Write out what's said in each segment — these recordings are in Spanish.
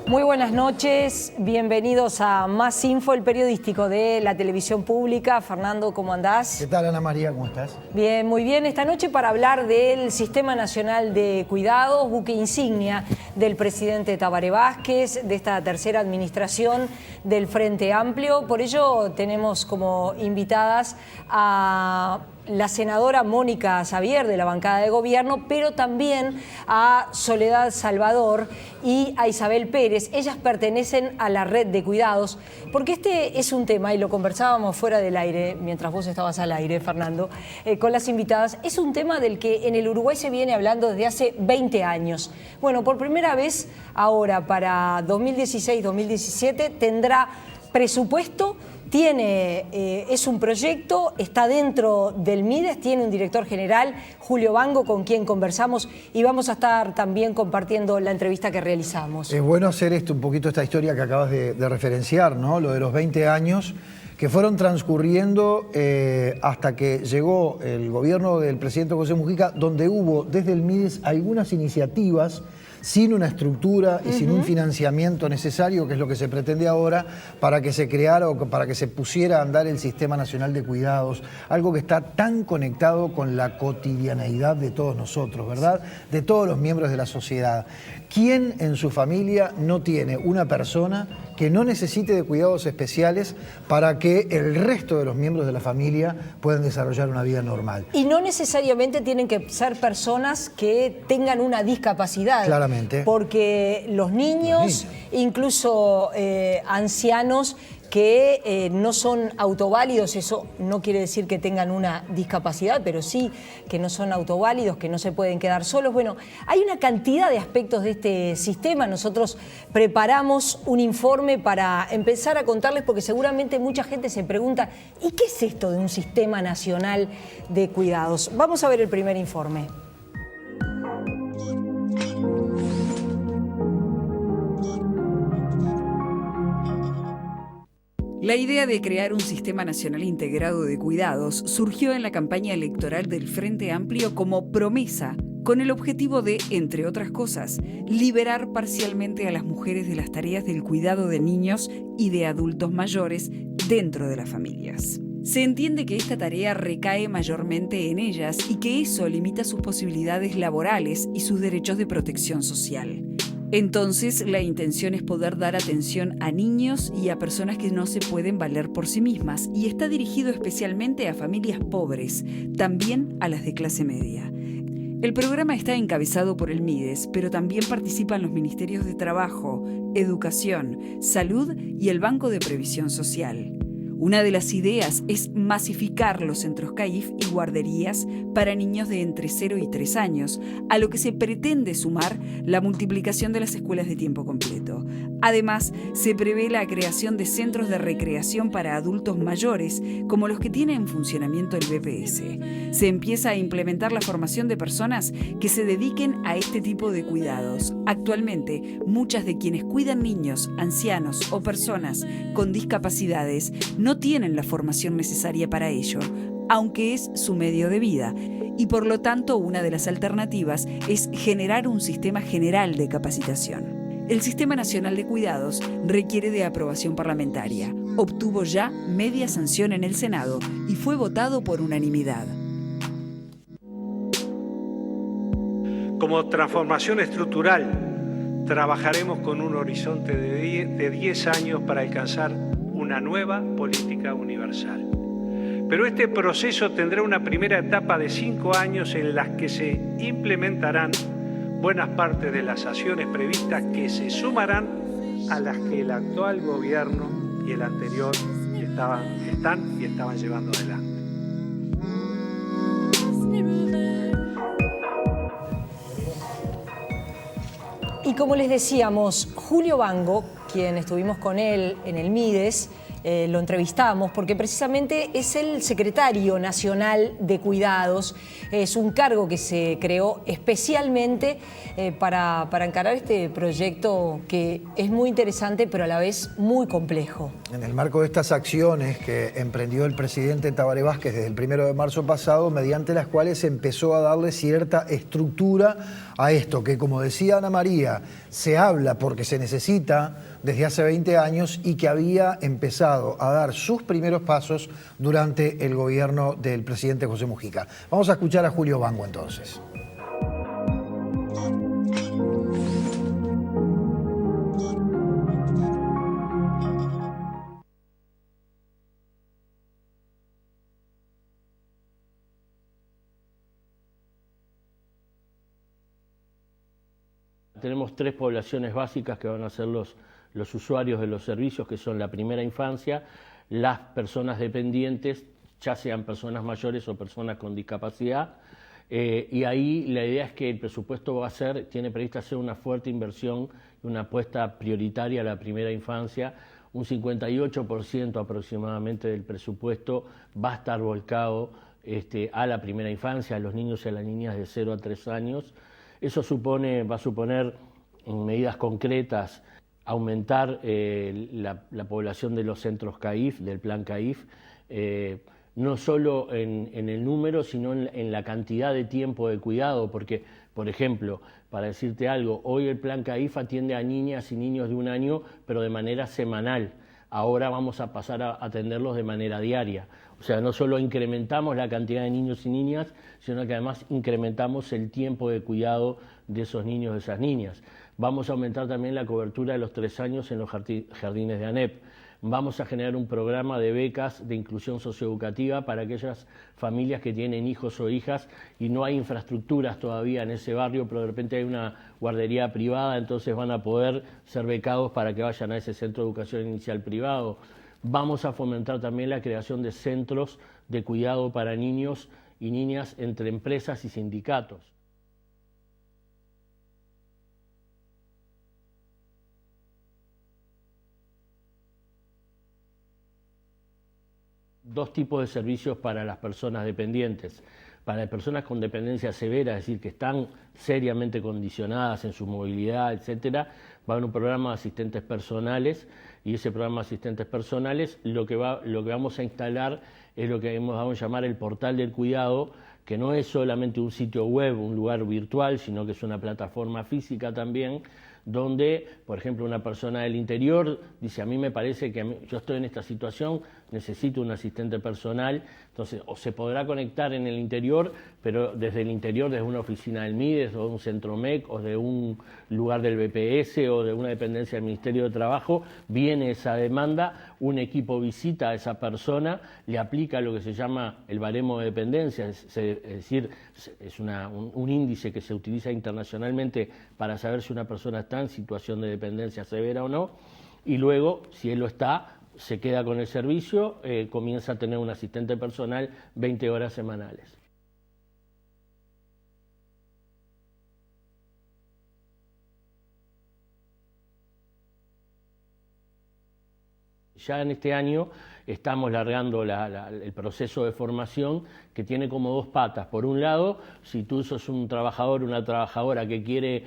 Muy buenas noches, bienvenidos a Más Info, el periodístico de la televisión pública. Fernando, ¿cómo andás? ¿Qué tal, Ana María? ¿Cómo estás? Bien, muy bien. Esta noche para hablar del Sistema Nacional de Cuidados, buque insignia del presidente Tabaré Vázquez, de esta tercera administración del Frente Amplio. Por ello tenemos como invitadas a la senadora Mónica Xavier de la bancada de gobierno, pero también a Soledad Salvador y a Isabel Pérez. Ellas pertenecen a la red de cuidados, porque este es un tema, y lo conversábamos fuera del aire, mientras vos estabas al aire, Fernando, con las invitadas, es un tema del que en el Uruguay se viene hablando desde hace 20 años. Bueno, por primera vez ahora para 2016-2017 tendrá presupuesto. Es un proyecto, está dentro del MIDES, tiene un director general, Julio Bango, con quien conversamos y vamos a estar también compartiendo la entrevista que realizamos. Es bueno hacer un poquito esta historia que acabas de referenciar, ¿no? Lo de los 20 años que fueron transcurriendo hasta que llegó el gobierno del presidente José Mujica, donde hubo desde el MIDES algunas iniciativas sin una estructura y sin un financiamiento necesario, que es lo que se pretende ahora, para que se creara o para que se pusiera a andar el Sistema Nacional de Cuidados, algo que está tan conectado con la cotidianeidad de todos nosotros, ¿verdad? De todos los miembros de la sociedad. ¿Quién en su familia no tiene una persona que no necesite de cuidados especiales para que el resto de los miembros de la familia puedan desarrollar una vida normal? Y no necesariamente tienen que ser personas que tengan una discapacidad. Claramente. Porque los niños, incluso ancianos que no son autoválidos, eso no quiere decir que tengan una discapacidad, pero sí que no son autoválidos, que no se pueden quedar solos. Bueno, hay una cantidad de aspectos de este sistema. Nosotros preparamos un informe para empezar a contarles, porque seguramente mucha gente se pregunta, ¿y qué es esto de un Sistema Nacional de Cuidados? Vamos a ver el primer informe. La idea de crear un sistema nacional integrado de cuidados surgió en la campaña electoral del Frente Amplio como promesa, con el objetivo de, entre otras cosas, liberar parcialmente a las mujeres de las tareas del cuidado de niños y de adultos mayores dentro de las familias. Se entiende que esta tarea recae mayormente en ellas y que eso limita sus posibilidades laborales y sus derechos de protección social. Entonces, la intención es poder dar atención a niños y a personas que no se pueden valer por sí mismas, y está dirigido especialmente a familias pobres, también a las de clase media. El programa está encabezado por el MIDES, pero también participan los Ministerios de Trabajo, Educación, Salud y el Banco de Previsión Social. Una de las ideas es masificar los centros CAIF y guarderías para niños de entre 0 y 3 años, a lo que se pretende sumar la multiplicación de las escuelas de tiempo completo. Además, se prevé la creación de centros de recreación para adultos mayores, como los que tiene en funcionamiento el BPS. Se empieza a implementar la formación de personas que se dediquen a este tipo de cuidados. Actualmente, muchas de quienes cuidan niños, ancianos o personas con discapacidades no tienen la formación necesaria para ello, aunque es su medio de vida, y por lo tanto una de las alternativas es generar un sistema general de capacitación. El Sistema Nacional de Cuidados requiere de aprobación parlamentaria. Obtuvo ya media sanción en el Senado y fue votado por unanimidad. Como transformación estructural, trabajaremos con un horizonte de 10 años para alcanzar una nueva política universal. Pero este proceso tendrá una primera etapa de 5 años en las que se implementarán buenas partes de las acciones previstas, que se sumarán a las que el actual gobierno y el anterior estaban llevando adelante. Y como les decíamos, Julio Bango, quien estuvimos con él en el MIDES, lo entrevistamos porque precisamente es el secretario nacional de Cuidados. Es un cargo que se creó especialmente para encarar este proyecto que es muy interesante pero a la vez muy complejo. En el marco de estas acciones que emprendió el presidente Tabaré Vázquez desde el 1 de marzo pasado, mediante las cuales empezó a darle cierta estructura a esto, que como decía Ana María, se habla porque se necesita desde hace 20 años y que había empezado a dar sus primeros pasos durante el gobierno del presidente José Mujica. Vamos a escuchar a Julio Bango entonces. Tenemos 3 poblaciones básicas que van a ser los usuarios de los servicios, que son la primera infancia, las personas dependientes, ya sean personas mayores o personas con discapacidad, y ahí la idea es que el presupuesto tiene prevista hacer una fuerte inversión, una apuesta prioritaria a la primera infancia. Un 58% aproximadamente del presupuesto va a estar volcado a la primera infancia, a los niños y a las niñas de 0 a 3 años. Eso va a suponer medidas concretas, aumentar la población de los centros CAIF, del plan CAIF, no solo en el número, sino en la cantidad de tiempo de cuidado, porque, por ejemplo, para decirte algo, hoy el plan CAIF atiende a niñas y niños de 1 año, pero de manera semanal. Ahora vamos a pasar a atenderlos de manera diaria. O sea, no solo incrementamos la cantidad de niños y niñas, sino que además incrementamos el tiempo de cuidado de esos niños y de esas niñas. Vamos a aumentar también la cobertura de los 3 años en los jardines de ANEP. Vamos a generar un programa de becas de inclusión socioeducativa para aquellas familias que tienen hijos o hijas y no hay infraestructuras todavía en ese barrio, pero de repente hay una guardería privada, entonces van a poder ser becados para que vayan a ese centro de educación inicial privado. Vamos a fomentar también la creación de centros de cuidado para niños y niñas entre empresas y sindicatos. Dos tipos de servicios para las personas dependientes. Para las personas con dependencia severa, es decir, que están seriamente condicionadas en su movilidad, etcétera, va a haber un programa de asistentes personales, y ese programa de asistentes personales lo que vamos a instalar es lo que vamos a llamar el portal del cuidado, que no es solamente un sitio web, un lugar virtual, sino que es una plataforma física también, donde, por ejemplo, una persona del interior dice, a mí me parece que yo estoy en esta situación, necesito un asistente personal, entonces o se podrá conectar en el interior, pero desde el interior, desde una oficina del MIDES o de un centro MEC o de un lugar del BPS o de una dependencia del Ministerio de Trabajo, viene esa demanda, un equipo visita a esa persona, le aplica lo que se llama el baremo de dependencia, es decir, es un índice que se utiliza internacionalmente para saber si una persona está en situación de dependencia severa o no, y luego, si él lo está, se queda con el servicio, comienza a tener un asistente personal 20 horas semanales. Ya en este año estamos largando el proceso de formación que tiene como 2 patas. Por un lado, si tú sos un trabajador o una trabajadora que quiere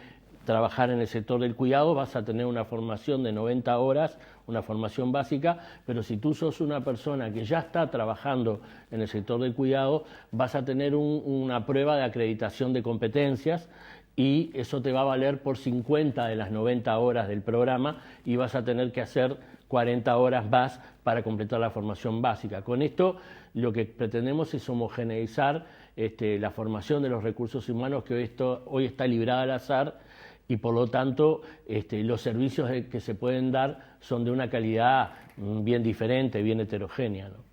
trabajar en el sector del cuidado, vas a tener una formación de 90 horas, una formación básica, pero si tú sos una persona que ya está trabajando en el sector del cuidado, vas a tener una prueba de acreditación de competencias y eso te va a valer por 50 de las 90 horas del programa y vas a tener que hacer 40 horas más para completar la formación básica. Con esto lo que pretendemos es homogeneizar la formación de los recursos humanos que hoy está librada al azar y por lo tanto los servicios que se pueden dar son de una calidad bien diferente, bien heterogénea, ¿no?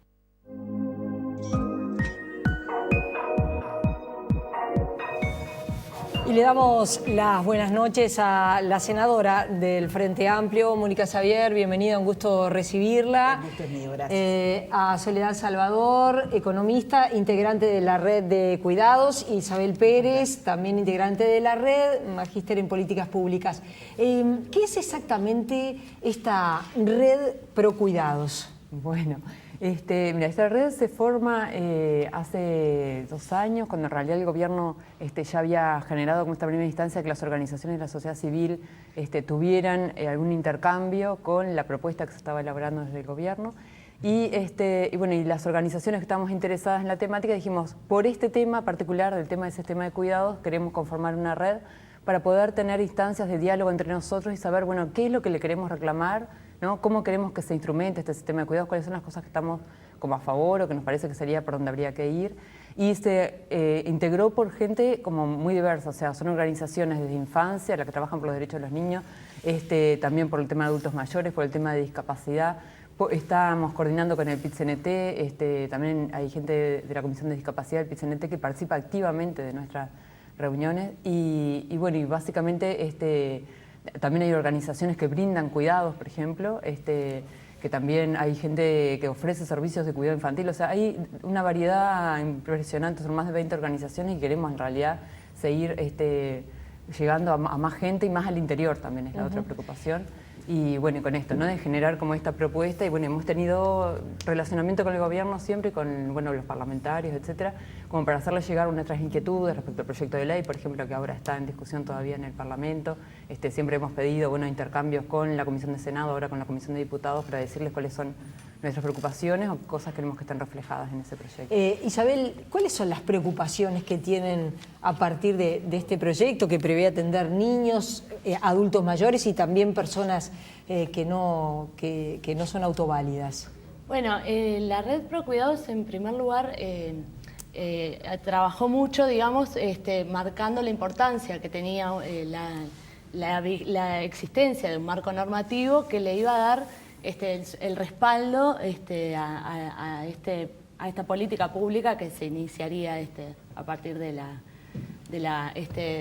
Y le damos las buenas noches a la senadora del Frente Amplio, Mónica Xavier, bienvenida, un gusto recibirla. El gusto es mío, gracias. A Soledad Salvador, economista, integrante de la Red de Cuidados, Isabel Pérez, también integrante de la Red, magíster en Políticas Públicas. ¿Qué es exactamente esta Red Pro Cuidados? Bueno, mira, esta red se forma hace 2 años, cuando en realidad el gobierno ya había generado como esta primera instancia que las organizaciones de la sociedad civil tuvieran algún intercambio con la propuesta que se estaba elaborando desde el gobierno. Y bueno, y las organizaciones que estábamos interesadas en la temática dijimos, por este tema particular, del tema del sistema de cuidados, queremos conformar una red para poder tener instancias de diálogo entre nosotros y saber, bueno, qué es lo que le queremos reclamar, ¿no? Cómo queremos que se instrumente este sistema de cuidados, cuáles son las cosas que estamos como a favor o que nos parece que sería por donde habría que ir. Y se integró por gente como muy diversa, o sea, son organizaciones desde infancia, las que trabajan por los derechos de los niños, también por el tema de adultos mayores, por el tema de discapacidad. Estamos coordinando con el PIT-CNT, también hay gente de la Comisión de Discapacidad del PIT-CNT que participa activamente de nuestras reuniones y bueno, y básicamente también hay organizaciones que brindan cuidados, por ejemplo, que también hay gente que ofrece servicios de cuidado infantil, o sea, hay una variedad impresionante, son más de 20 organizaciones y queremos en realidad seguir llegando a más gente y más al interior también es la otra preocupación. Y bueno, con esto, ¿no? De generar como esta propuesta, y bueno, hemos tenido relacionamiento con el gobierno siempre, con los parlamentarios, etcétera, como para hacerles llegar nuestras inquietudes respecto al proyecto de ley, por ejemplo, que ahora está en discusión todavía en el Parlamento. Siempre hemos pedido intercambios con la Comisión de Senado, ahora con la Comisión de Diputados, para decirles cuáles son nuestras preocupaciones o cosas que queremos que estén reflejadas en ese proyecto. Isabel, ¿cuáles son las preocupaciones que tienen a partir de este proyecto que prevé atender niños, adultos mayores y también personas que no son autoválidas? Bueno, la Red Pro Cuidados, en primer lugar, trabajó mucho, digamos, marcando la importancia que tenía la existencia de un marco normativo que le iba a dar el respaldo a esta política pública que se iniciaría a partir de la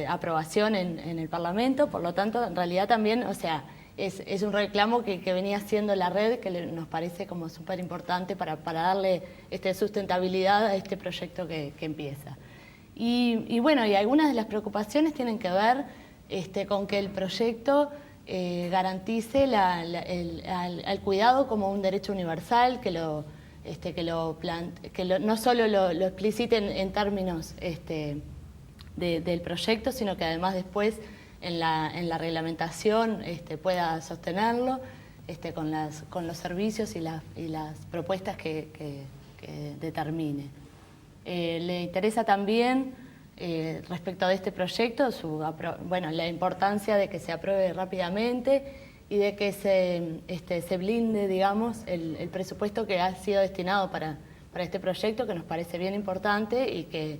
aprobación en el Parlamento. Por lo tanto, en realidad también, o sea, es un reclamo que venía haciendo la red, que nos parece como súper importante para darle sustentabilidad a este proyecto que empieza. Y bueno, y algunas de las preocupaciones tienen que ver con que el proyecto garantice el cuidado como un derecho universal, que no solo lo explicite en términos del proyecto, sino que además después en la reglamentación pueda sostenerlo con los servicios y las propuestas que determine. Le interesa también respecto de este proyecto, la importancia de que se apruebe rápidamente y de que se blinde, digamos, el presupuesto que ha sido destinado para este proyecto, que nos parece bien importante y que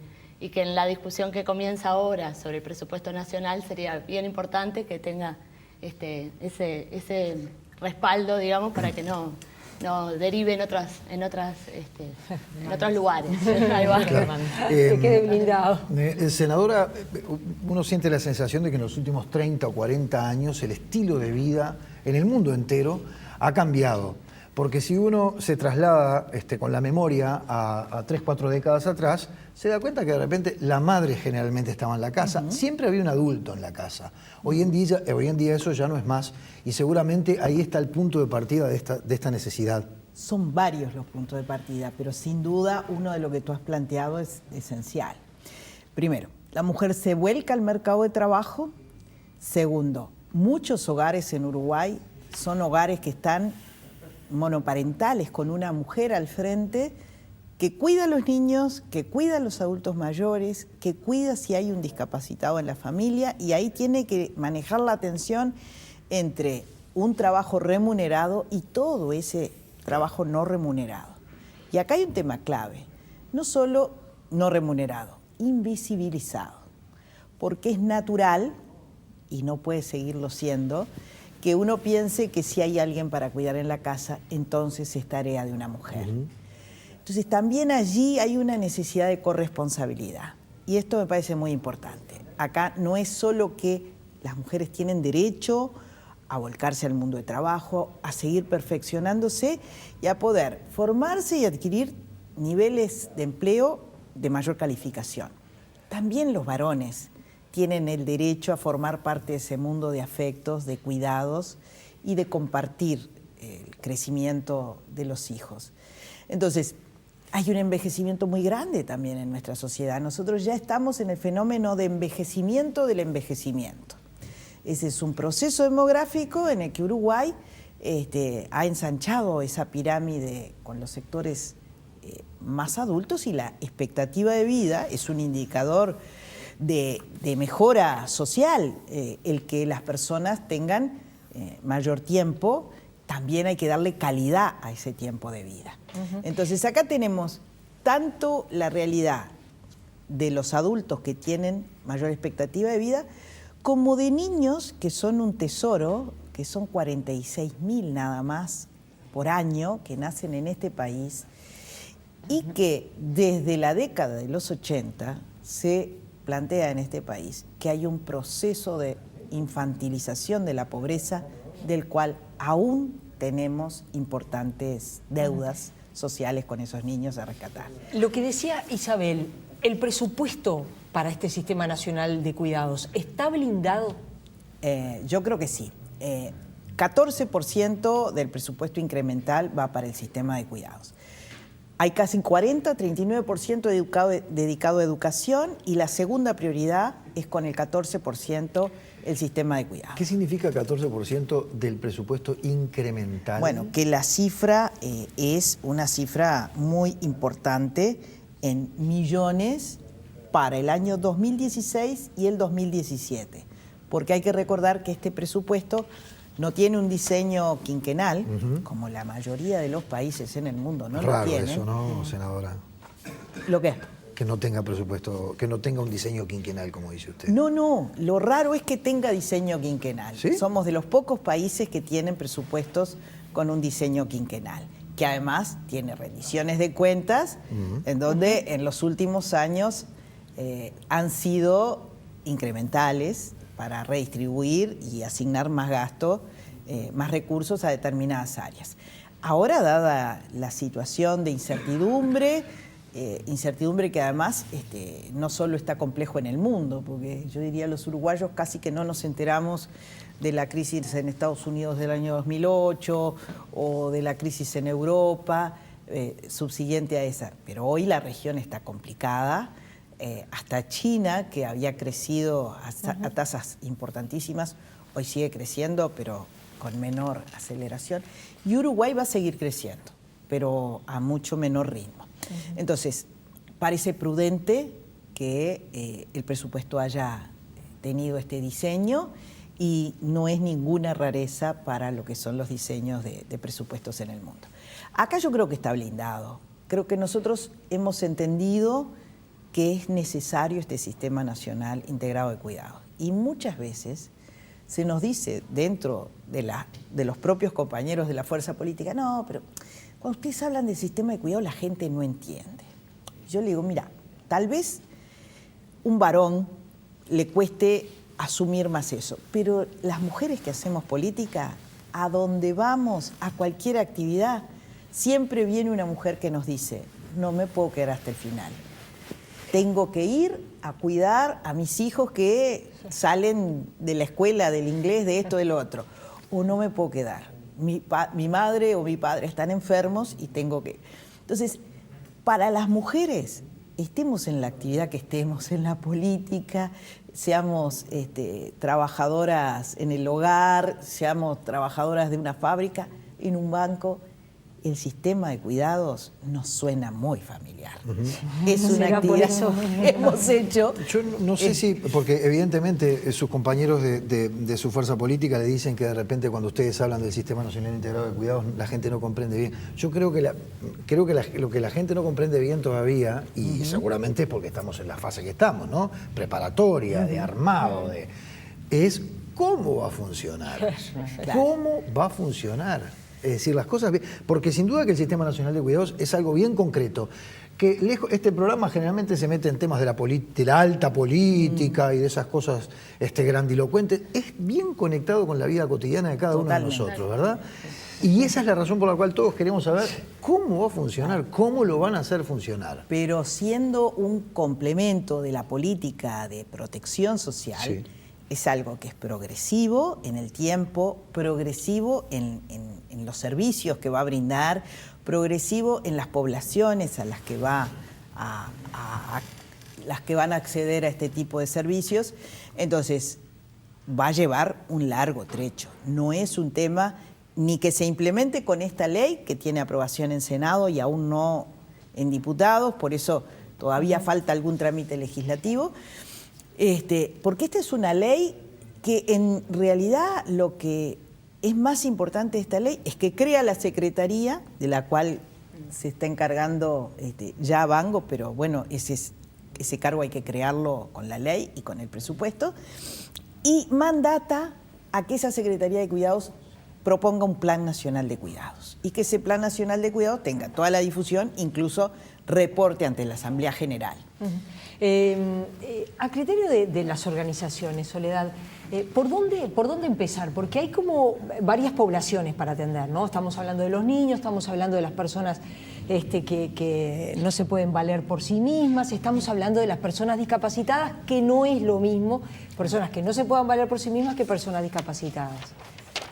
en la discusión que comienza ahora sobre el presupuesto nacional sería bien importante que tenga ese respaldo, digamos, para que no derive en otros lugares. Que quede blindado. Senadora, uno siente la sensación de que en los últimos 30 o 40 años el estilo de vida en el mundo entero ha cambiado. Porque si uno se traslada con la memoria a 3, 4 décadas atrás, se da cuenta que de repente la madre generalmente estaba en la casa, siempre había un adulto en la casa. Hoy en día eso ya no es más y seguramente ahí está el punto de partida de esta necesidad. Son varios los puntos de partida, pero sin duda uno de lo que tú has planteado es esencial. Primero, la mujer se vuelca al mercado de trabajo. Segundo, muchos hogares en Uruguay son hogares que están monoparentales, con una mujer al frente que cuida a los niños, que cuida a los adultos mayores, que cuida si hay un discapacitado en la familia, y ahí tiene que manejar la tensión entre un trabajo remunerado y todo ese trabajo no remunerado. Y acá hay un tema clave, no solo no remunerado, invisibilizado, porque es natural, y no puede seguirlo siendo, que uno piense que si hay alguien para cuidar en la casa, entonces es tarea de una mujer. Entonces también allí hay una necesidad de corresponsabilidad. Y esto me parece muy importante. Acá no es solo que las mujeres tienen derecho a volcarse al mundo de trabajo, a seguir perfeccionándose y a poder formarse y adquirir niveles de empleo de mayor calificación. También los varones tienen el derecho a formar parte de ese mundo de afectos, de cuidados y de compartir el crecimiento de los hijos. Entonces, hay un envejecimiento muy grande también en nuestra sociedad. Nosotros ya estamos en el fenómeno de envejecimiento del envejecimiento. Ese es un proceso demográfico en el que Uruguay ha ensanchado esa pirámide con los sectores más adultos, y la expectativa de vida es un indicador de mejora social. El que las personas tengan mayor tiempo, también hay que darle calidad a ese tiempo de vida. Entonces acá tenemos tanto la realidad de los adultos que tienen mayor expectativa de vida, como de niños que son un tesoro, que son 46.000 nada más por año que nacen en este país, y que desde la década de los 80 se plantea en este país que hay un proceso de infantilización de la pobreza, del cual aún tenemos importantes deudas sociales con esos niños a rescatar. Lo que decía Isabel, el presupuesto para este Sistema Nacional de Cuidados, ¿está blindado? Yo creo que sí. 14% del presupuesto incremental va para el sistema de cuidados. Hay casi 39% dedicado a educación, y la segunda prioridad es con el 14% el sistema de cuidados. ¿Qué significa 14% del presupuesto incremental? Bueno, que la cifra es una cifra muy importante en millones para el año 2016 y el 2017, porque hay que recordar que este presupuesto no tiene un diseño quinquenal, como la mayoría de los países en el mundo no Raro lo tienen. eso, ¿no, senadora? ¿Lo qué? Que no tenga presupuesto, que no tenga un diseño quinquenal, como dice usted. No, lo raro es que tenga diseño quinquenal. ¿Sí? Somos de los pocos países que tienen presupuestos con un diseño quinquenal, que además tiene rendiciones de cuentas, en donde en los últimos años han sido incrementales para redistribuir y asignar más gasto, más recursos a determinadas áreas. Ahora, dada la situación de incertidumbre que además no solo está complejo en el mundo, porque yo diría los uruguayos casi que no nos enteramos de la crisis en Estados Unidos del año 2008 o de la crisis en Europa subsiguiente a esa, pero hoy la región está complicada. Hasta China, que había crecido a tasas importantísimas, hoy sigue creciendo, pero con menor aceleración. Y Uruguay va a seguir creciendo, pero a mucho menor ritmo. Entonces, parece prudente que el presupuesto haya tenido este diseño, y no es ninguna rareza para lo que son los diseños de presupuestos en el mundo. Acá yo creo que está blindado. Creo que nosotros hemos entendido que es necesario este Sistema Nacional Integrado de Cuidados. Y muchas veces se nos dice dentro de los propios compañeros de la fuerza política, no, pero cuando ustedes hablan del sistema de cuidado la gente no entiende. Yo le digo, mira, tal vez un varón le cueste asumir más eso, pero las mujeres que hacemos política, a donde vamos, a cualquier actividad, siempre viene una mujer que nos dice, no me puedo quedar hasta el final. Tengo que ir a cuidar a mis hijos que salen de la escuela, del inglés, de esto, de lo otro. O no me puedo quedar. Mi madre o mi padre están enfermos y tengo que... Entonces, para las mujeres, estemos en la actividad que estemos, en la política, seamos trabajadoras en el hogar, seamos trabajadoras de una fábrica, en un banco, el sistema de cuidados nos suena muy familiar. Es una actividad que hemos hecho. Yo no sé si, porque evidentemente sus compañeros de su fuerza política le dicen que de repente cuando ustedes hablan del Sistema Nacional Integrado de Cuidados la gente no comprende bien. Yo creo que lo que la gente no comprende bien todavía, y seguramente es porque estamos en la fase que estamos, ¿no? Preparatoria, de armado, es cómo va a funcionar. ¿Cómo va a funcionar? Es decir, las cosas bien, porque sin duda que el Sistema Nacional de Cuidados es algo bien concreto, que este programa generalmente se mete en temas de la alta política y de esas cosas grandilocuentes, es bien conectado con la vida cotidiana de cada uno de nosotros, ¿verdad? Y esa es la razón por la cual todos queremos saber cómo va a funcionar, cómo lo van a hacer funcionar. Pero siendo un complemento de la política de protección social, sí, es algo que es progresivo en el tiempo, progresivo en en los servicios que va a brindar, progresivo en las poblaciones a las que va las que van a acceder a este tipo de servicios. Entonces, va a llevar un largo trecho. No es un tema ni que se implemente con esta ley, que tiene aprobación en Senado y aún no en diputados, por eso todavía falta algún trámite legislativo, porque esta es una ley que en realidad lo que es más importante de esta ley es que crea la Secretaría, de la cual se está encargando ya Bango, pero bueno, ese cargo hay que crearlo con la ley y con el presupuesto, y mandata a que esa Secretaría de Cuidados proponga un Plan Nacional de Cuidados y que ese Plan Nacional de Cuidados tenga toda la difusión, incluso reporte ante la Asamblea General. A criterio de las organizaciones, Soledad, ¿por dónde empezar? Porque hay como varias poblaciones para atender, ¿no? Estamos hablando de los niños, estamos hablando de las personas que no se pueden valer por sí mismas, estamos hablando de las personas discapacitadas, que no es lo mismo, personas que no se puedan valer por sí mismas que personas discapacitadas.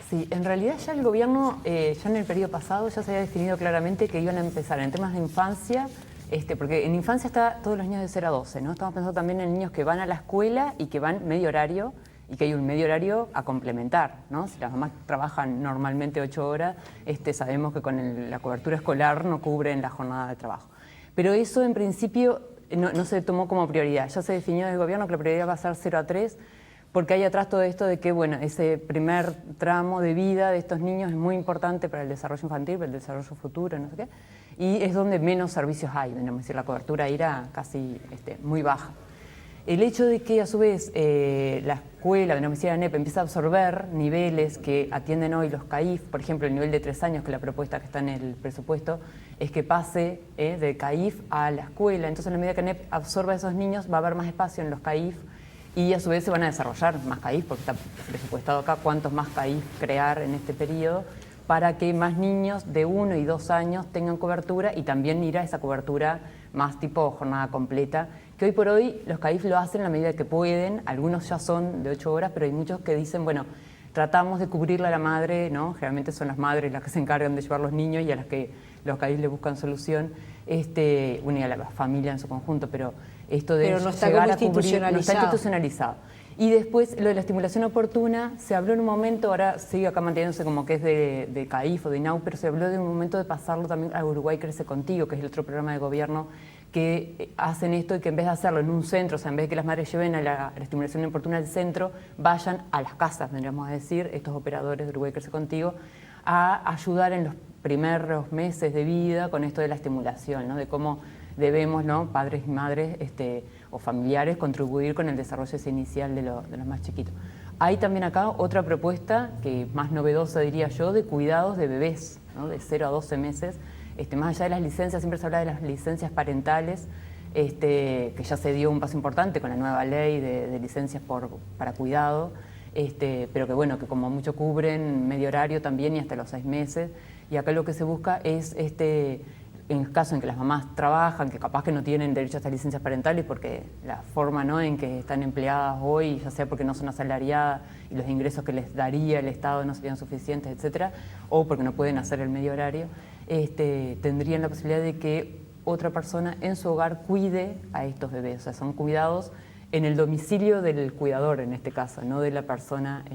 Sí, en realidad ya el gobierno, ya en el periodo pasado, ya se había definido claramente que iban a empezar en temas de infancia, porque en infancia está todos los niños de 0 a 12, ¿no? Estamos pensando también en niños que van a la escuela y que van medio horario, y que hay un medio horario a complementar, ¿no? Si las mamás trabajan normalmente 8 horas, sabemos que con la cobertura escolar no cubren la jornada de trabajo. Pero eso en principio no se tomó como prioridad, ya se definió del gobierno que la prioridad va a ser 0 a 3, porque hay atrás todo esto de que, bueno, ese primer tramo de vida de estos niños es muy importante para el desarrollo infantil, para el desarrollo futuro, no sé qué, y es donde menos servicios hay, es decir, la cobertura era casi muy baja. El hecho de que a su vez la escuela, la NEP, empieza a absorber niveles que atienden hoy los CAIF, por ejemplo, el nivel de 3 años, que la propuesta que está en el presupuesto, es que pase de CAIF a la escuela. Entonces, en la medida que NEP absorba a esos niños, va a haber más espacio en los CAIF y a su vez se van a desarrollar más CAIF, porque está presupuestado acá cuántos más CAIF crear en este periodo, para que más niños de 1 y 2 años tengan cobertura y también ir a esa cobertura más tipo jornada completa, que hoy por hoy los CAIF lo hacen en la medida que pueden, algunos ya son de 8 horas, pero hay muchos que dicen, bueno, tratamos de cubrirle a la madre, ¿no? Generalmente son las madres las que se encargan de llevar los niños y a las que los CAIF le buscan solución, y a la familia en su conjunto, pero esto de no está llegar como a cubrir, no está institucionalizado. Y después lo de la estimulación oportuna se habló en un momento, ahora sigue acá manteniéndose como que es de CAIF o de INAU, pero se habló de un momento de pasarlo también a Uruguay Crece Contigo, que es el otro programa de gobierno que hacen esto y que en vez de hacerlo en un centro, o sea, en vez de que las madres lleven a la estimulación oportuna al centro, vayan a las casas, tendríamos que decir, estos operadores de Uruguay Crece Contigo, a ayudar en los primeros meses de vida con esto de la estimulación, ¿no? De cómo debemos, ¿no?, padres y madres o familiares contribuir con el desarrollo ese inicial de los más chiquitos. Hay también acá otra propuesta, que más novedosa diría yo, de cuidados de bebés, ¿no?, de 0 a 12 meses, más allá de las licencias, siempre se habla de las licencias parentales, que ya se dio un paso importante con la nueva ley de licencias para cuidado, pero que bueno, que como mucho cubren medio horario también y hasta los 6 meses, y acá lo que se busca es, en el caso en que las mamás trabajan, que capaz que no tienen derecho a estas licencias parentales porque la forma, ¿no?, en que están empleadas hoy, ya sea porque no son asalariadas y los ingresos que les daría el Estado no serían suficientes, etcétera, o porque no pueden hacer el medio horario, tendrían la posibilidad de que otra persona en su hogar cuide a estos bebés. O sea, son cuidados en el domicilio del cuidador, en este caso, no de la persona.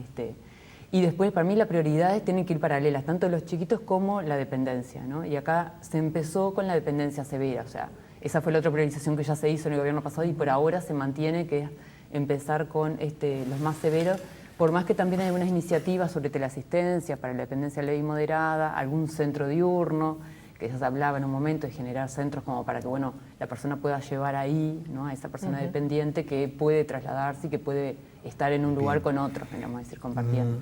Y después, para mí, las prioridades tienen que ir paralelas, tanto los chiquitos como la dependencia, ¿no? Y acá se empezó con la dependencia severa, o sea, esa fue la otra priorización que ya se hizo en el gobierno pasado y por ahora se mantiene, que es empezar con los más severos, por más que también hay algunas iniciativas sobre teleasistencia para la dependencia leve y moderada, algún centro diurno, que ya se hablaba en un momento de generar centros como para que, bueno, la persona pueda llevar ahí, ¿no?, a esa persona dependiente que puede trasladarse y que puede estar en un lugar con otros, digamos, decir, compartiendo.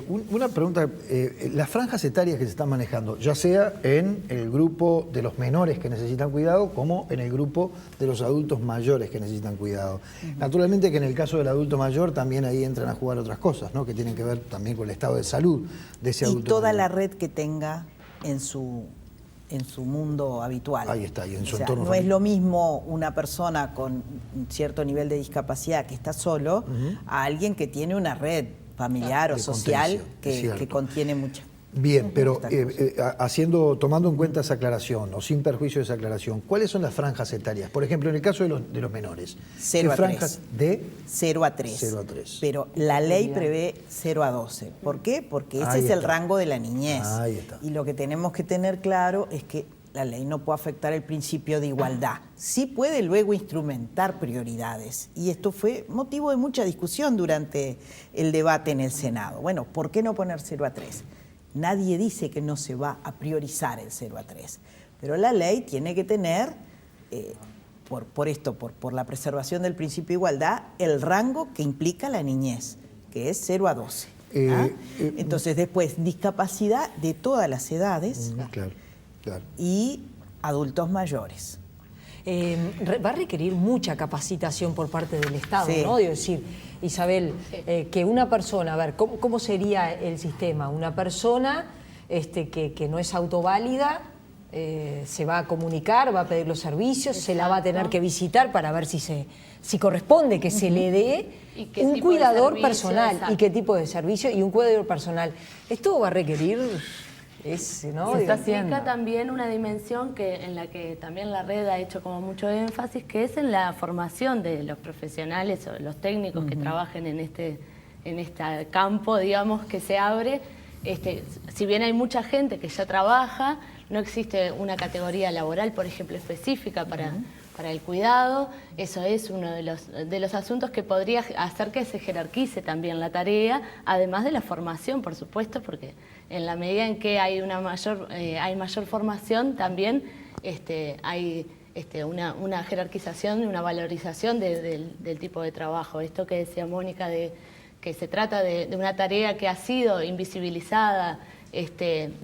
Una pregunta, las franjas etarias que se están manejando, ya sea en el grupo de los menores que necesitan cuidado, como en el grupo de los adultos mayores que necesitan cuidado. Naturalmente que en el caso del adulto mayor también ahí entran a jugar otras cosas, ¿no?, que tienen que ver también con el estado de salud de ese adulto mayor. Y toda la red que tenga en su mundo habitual. Ahí está, y en su entorno entorno. No es lo mismo una persona con un cierto nivel de discapacidad que está solo a alguien que tiene una red familiar o social que contiene mucha. Bien, pero tomando en cuenta esa aclaración, o sin perjuicio de esa aclaración, ¿cuáles son las franjas etarias? Por ejemplo, en el caso de los menores. 0 a 3. Franjas de 0 a 3. 0 a 3. Pero la ley prevé 0 a 12. ¿Por qué? Porque ese es el rango de la niñez. Ahí está. Y lo que tenemos que tener claro es que la ley no puede afectar el principio de igualdad. Sí puede luego instrumentar prioridades. Y esto fue motivo de mucha discusión durante el debate en el Senado. Bueno, ¿por qué no poner 0 a 3? Nadie dice que no se va a priorizar el 0 a 3, pero la ley tiene que tener, por la preservación del principio de igualdad, el rango que implica la niñez, que es 0 a 12. Entonces, después, discapacidad de todas las edades claro. y adultos mayores. Va a requerir mucha capacitación por parte del Estado, Sí. ¿no? Digo, decir, Isabel, que una persona, a ver, ¿cómo sería el sistema? Una persona que no es autoválida se va a comunicar, va a pedir los servicios, se la va a tener que visitar para ver si corresponde que se le dé un cuidador personal. ¿Y qué tipo de servicio? Y un cuidador personal. Esto va a requerir... ¿no? Se está haciendo también una dimensión en la que también la red ha hecho como mucho énfasis, que es en la formación de los profesionales o los técnicos que trabajen en este campo, digamos, que se abre. Si bien hay mucha gente que ya trabaja, no existe una categoría laboral, por ejemplo, específica para el cuidado. Eso es uno de los asuntos que podría hacer que se jerarquice también la tarea, además de la formación, por supuesto, porque en la medida en que hay mayor formación, también hay una jerarquización y una valorización del tipo de trabajo. Esto que decía Mónica, de que se trata de una tarea que ha sido invisibilizada,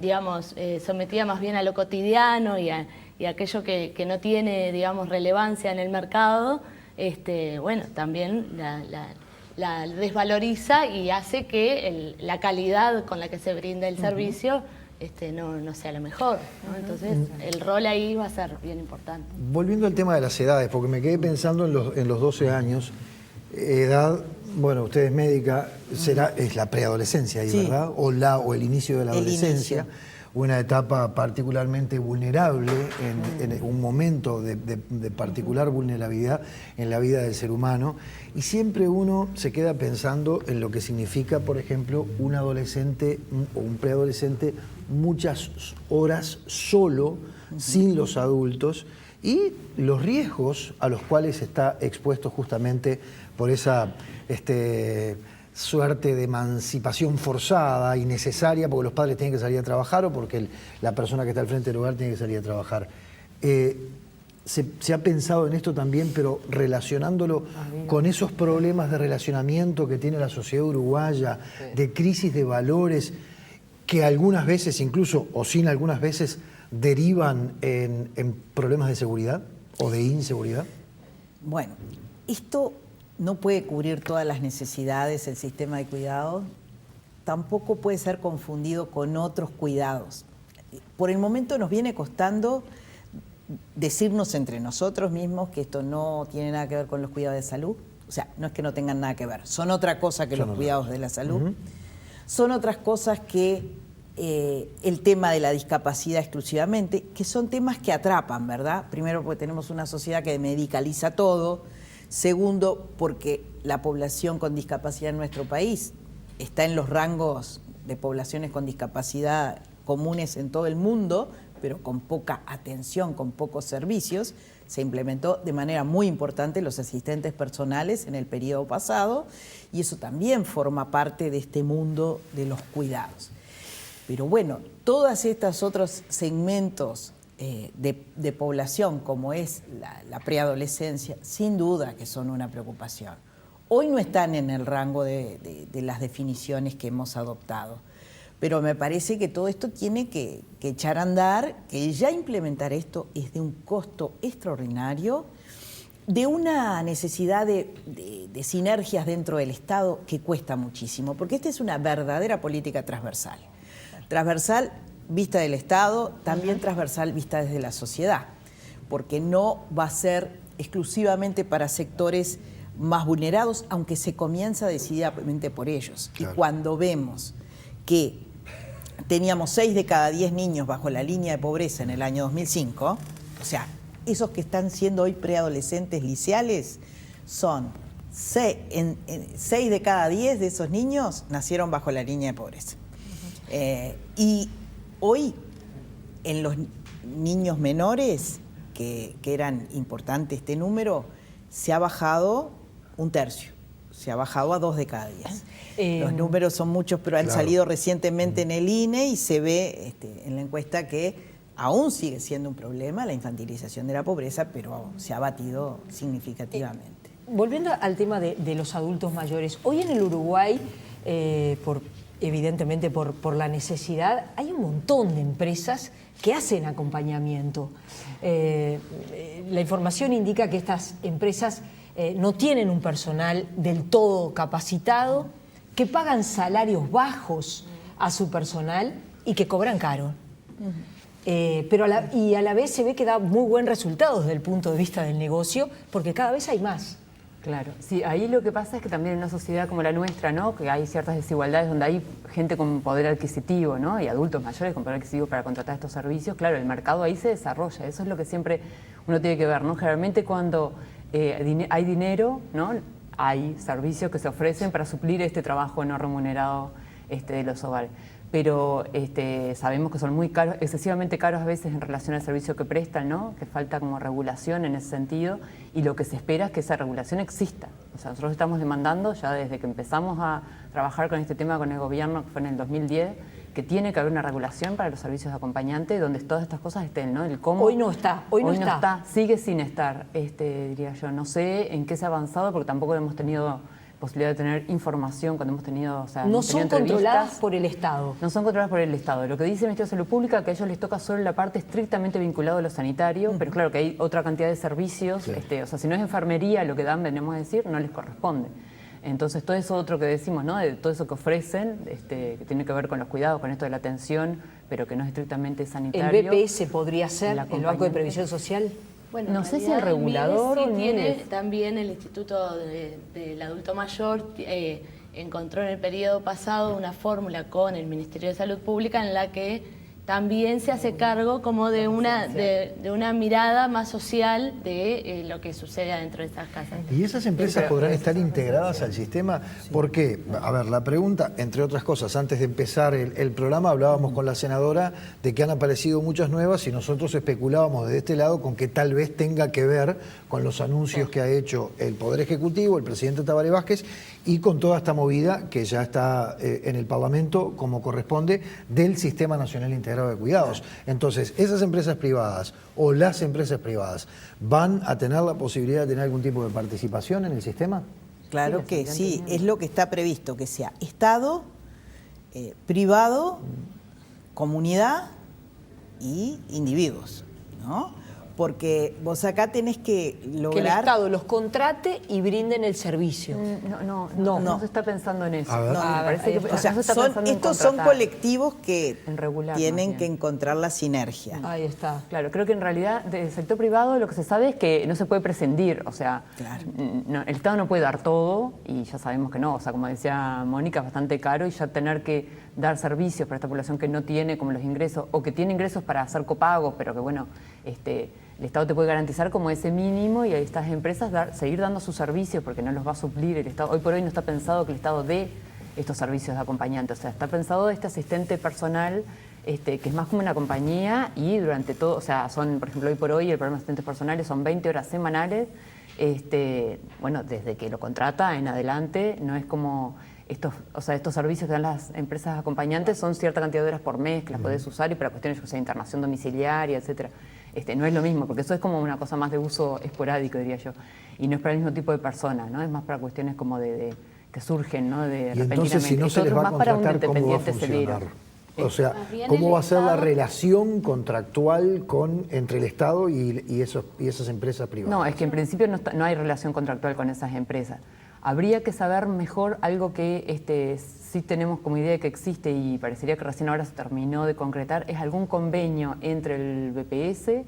digamos, sometida más bien a lo cotidiano y aquello que no tiene, digamos, relevancia en el mercado, bueno, también la desvaloriza y hace que la calidad con la que se brinda el servicio no sea la mejor, ¿no? Entonces, el rol ahí va a ser bien importante. Volviendo al tema de las edades, porque me quedé pensando en los 12 años, edad, bueno, usted es médica, es la preadolescencia ahí, sí, ¿verdad? O el inicio de la adolescencia. Una etapa particularmente vulnerable, en un momento de particular vulnerabilidad en la vida del ser humano, y siempre uno se queda pensando en lo que significa, por ejemplo, un adolescente o un preadolescente muchas horas solo, sin los adultos, y los riesgos a los cuales está expuesto justamente por esa suerte de emancipación forzada y necesaria, porque los padres tienen que salir a trabajar o porque la persona que está al frente del hogar tiene que salir a trabajar. Se ha pensado en esto también, pero relacionándolo con esos problemas de relacionamiento que tiene la sociedad uruguaya, de crisis de valores, que algunas veces incluso, o sin algunas veces, derivan en problemas de seguridad o de inseguridad. Bueno, esto no puede cubrir todas las necesidades del sistema de cuidado, tampoco puede ser confundido con otros cuidados. Por el momento nos viene costando decirnos entre nosotros mismos que esto no tiene nada que ver con los cuidados de salud. O sea, no es que no tengan nada que ver, son otra cosa que los cuidados de la salud. Son otras cosas que el tema de la discapacidad exclusivamente, que son temas que atrapan, ¿verdad? Primero, porque tenemos una sociedad que medicaliza todo. Segundo, porque la población con discapacidad en nuestro país está en los rangos de poblaciones con discapacidad comunes en todo el mundo, pero con poca atención, con pocos servicios. Se implementó de manera muy importante los asistentes personales en el periodo pasado y eso también forma parte de este mundo de los cuidados. Pero bueno, todos estos otros segmentos de población, como es la preadolescencia, sin duda que son una preocupación. Hoy no están en el rango de las definiciones que hemos adoptado, pero me parece que todo esto tiene que echar a andar, que ya implementar esto es de un costo extraordinario, de una necesidad de sinergias dentro del Estado que cuesta muchísimo, porque esta es una verdadera política transversal. Transversal vista del Estado, también transversal vista desde la sociedad, porque no va a ser exclusivamente para sectores más vulnerados, aunque se comienza decididamente por ellos. Claro. Y cuando vemos que teníamos 6 de cada 10 niños bajo la línea de pobreza en el año 2005, o sea, esos que están siendo hoy preadolescentes liceales, son 6 de cada 10 de esos niños nacieron bajo la línea de pobreza. Y hoy, en los niños menores, que eran importante este número, se ha bajado un tercio, se ha bajado a 2 de cada 10. Los números son muchos, pero han salido recientemente en el INE y se ve en la encuesta que aún sigue siendo un problema la infantilización de la pobreza, pero se ha batido significativamente. Volviendo al tema de los adultos mayores, hoy en el Uruguay, evidentemente por la necesidad, hay un montón de empresas que hacen acompañamiento. La información indica que estas empresas no tienen un personal del todo capacitado, que pagan salarios bajos a su personal y que cobran caro. Pero a la vez se ve que da muy buen resultado desde el punto de vista del negocio, porque cada vez hay más. Claro, sí, ahí lo que pasa es que también en una sociedad como la nuestra, ¿no?, que hay ciertas desigualdades donde hay gente con poder adquisitivo, ¿no?, y adultos mayores con poder adquisitivo para contratar estos servicios, claro, el mercado ahí se desarrolla, eso es lo que siempre uno tiene que ver, ¿no? Generalmente cuando hay dinero, ¿no?, hay servicios que se ofrecen para suplir este trabajo no remunerado de los hogares. Pero sabemos que son muy caros, excesivamente caros a veces en relación al servicio que prestan, ¿no?, que falta como regulación en ese sentido, y lo que se espera es que esa regulación exista. O sea, nosotros estamos demandando ya desde que empezamos a trabajar con este tema con el gobierno, que fue en el 2010, que tiene que haber una regulación para los servicios de acompañante donde todas estas cosas estén, ¿no? El cómo, hoy no está, hoy no está, sigue sin estar, diría yo. No sé en qué se ha avanzado porque tampoco hemos tenido posibilidad de tener información cuando hemos tenido, o sea, no son controladas por el Estado. No son controladas por el Estado. Lo que dice el Ministerio de Salud Pública, que a ellos les toca solo la parte estrictamente vinculada a lo sanitario, pero claro que hay otra cantidad de servicios, o sea, si no es enfermería lo que dan, venimos a decir, no les corresponde. Entonces todo eso otro que decimos, ¿no?, de todo eso que ofrecen, que tiene que ver con los cuidados, con esto de la atención, pero que no es estrictamente sanitario. ¿El BPS podría ser el Banco de Previsión Social? Bueno, no sé si el regulador sí tiene también el Instituto del Adulto Mayor encontró en el periodo pasado una fórmula con el Ministerio de Salud Pública en la que también se hace cargo como de una mirada más social de lo que sucede adentro de esas casas. ¿Y esas empresas podrán estar integradas al sistema? Porque, a ver, la pregunta, entre otras cosas, antes de empezar el programa hablábamos con la senadora de que han aparecido muchas nuevas y nosotros especulábamos desde este lado con que tal vez tenga que ver con los anuncios que ha hecho el Poder Ejecutivo, el presidente Tabaré Vázquez, y con toda esta movida que ya está en el Parlamento, como corresponde, del Sistema Nacional Integrado de Cuidados. Entonces, esas empresas privadas o las empresas privadas, ¿van a tener la posibilidad de tener algún tipo de participación en el sistema? Claro que sí, es lo que está previsto, que sea Estado, privado, comunidad y individuos, ¿no? Porque vos acá tenés que lograr... Que el Estado los contrate y brinden el servicio. No se está pensando en eso. Estos son colectivos que tienen que encontrar la sinergia. Ahí está. Claro, creo que en realidad del sector privado lo que se sabe es que no se puede prescindir. O sea, el Estado no puede dar todo y ya sabemos que no. O sea, como decía Mónica, es bastante caro y ya tener que dar servicios para esta población que no tiene como los ingresos o que tiene ingresos para hacer copagos, pero que bueno, el Estado te puede garantizar como ese mínimo y a estas empresas seguir dando sus servicios porque no los va a suplir el Estado. Hoy por hoy no está pensado que el Estado dé estos servicios de acompañante, o sea, está pensado este asistente personal que es más como una compañía y durante todo, o sea, son, por ejemplo, hoy por hoy el programa de asistentes personales son 20 horas semanales, bueno, desde que lo contrata en adelante, no es como... Estos servicios que dan las empresas acompañantes son cierta cantidad de horas por mes que las podés usar y para cuestiones de internación domiciliaria, etcétera. No es lo mismo, porque eso es como una cosa más de uso esporádico, diría yo. Y no es para el mismo tipo de personas, ¿no? Es más para cuestiones como que surgen, ¿no? De y entonces, si no se les va a contratar, ¿cómo va a funcionar? O sea, ¿cómo va a ser la relación contractual entre el Estado y esas empresas privadas? No, es que en principio no hay relación contractual con esas empresas. Habría que saber mejor algo que sí tenemos como idea que existe y parecería que recién ahora se terminó de concretar, es algún convenio entre el BPS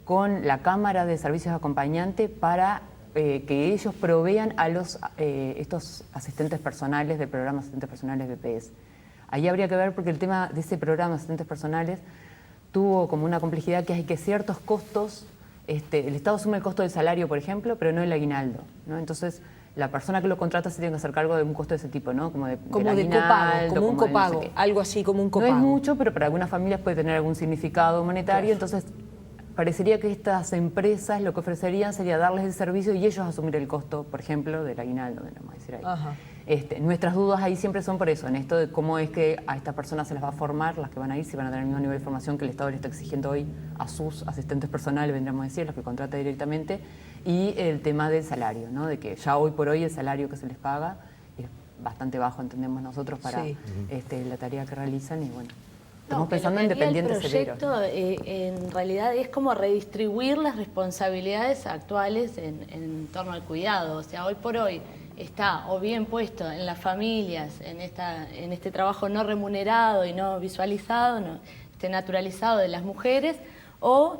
con la Cámara de Servicios Acompañantes para que ellos provean a estos asistentes personales del programa Asistentes Personales BPS. Ahí habría que ver porque el tema de ese programa de asistentes personales tuvo como una complejidad que hay que ciertos costos, el Estado asume el costo del salario, por ejemplo, pero no el aguinaldo, ¿no? Entonces, la persona que lo contrata se tiene que hacer cargo de un costo de ese tipo, ¿no? Como de copago, como un copago, algo así como un copago. No es mucho, pero para algunas familias puede tener algún significado monetario, claro. Entonces parecería que estas empresas lo que ofrecerían sería darles el servicio y ellos asumir el costo, por ejemplo, del aguinaldo, vamos a decir ahí. Ajá. Nuestras dudas ahí siempre son por eso, en esto de cómo es que a estas personas se las va a formar, las que van a ir, si van a tener el mismo nivel de formación que el Estado le está exigiendo hoy a sus asistentes personales, vendríamos a decir, los que contrata directamente, y el tema del salario, ¿no? De que ya hoy por hoy el salario que se les paga es bastante bajo, entendemos nosotros, para la tarea que realizan, y bueno, estamos pensando en dependientes severos. El proyecto en realidad es como redistribuir las responsabilidades actuales en torno al cuidado. O sea, hoy por hoy está o bien puesto en las familias, en este trabajo no remunerado y no visualizado, naturalizado de las mujeres, o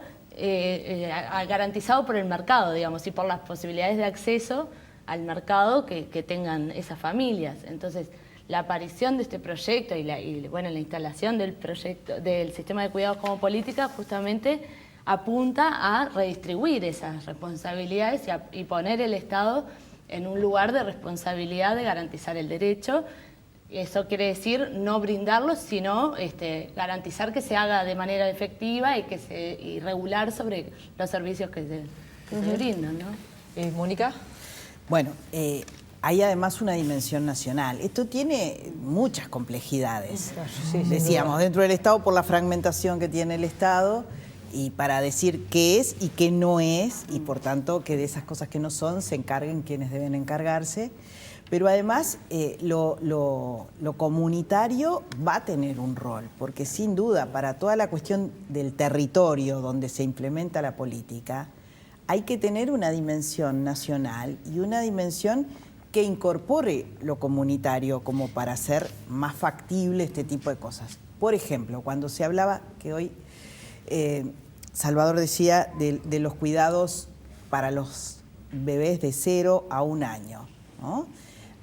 garantizado por el mercado, digamos, y por las posibilidades de acceso al mercado que tengan esas familias. Entonces, la aparición de este proyecto y la instalación del proyecto del sistema de cuidados como política justamente apunta a redistribuir esas responsabilidades y poner el Estado en un lugar de responsabilidad de garantizar el derecho. Eso quiere decir no brindarlo, sino garantizar que se haga de manera efectiva y regular sobre los servicios que se brindan, ¿no? ¿Mónica? Bueno, hay además una dimensión nacional. Esto tiene muchas complejidades. Sí, decíamos, dentro del Estado, por la fragmentación que tiene el Estado, y para decir qué es y qué no es, y por tanto que de esas cosas que no son se encarguen quienes deben encargarse. Pero además lo comunitario va a tener un rol, porque sin duda para toda la cuestión del territorio donde se implementa la política, hay que tener una dimensión nacional y una dimensión que incorpore lo comunitario como para hacer más factible este tipo de cosas. Por ejemplo, cuando se hablaba, que hoy Salvador decía de los cuidados para los bebés de 0 a 1 año, ¿no?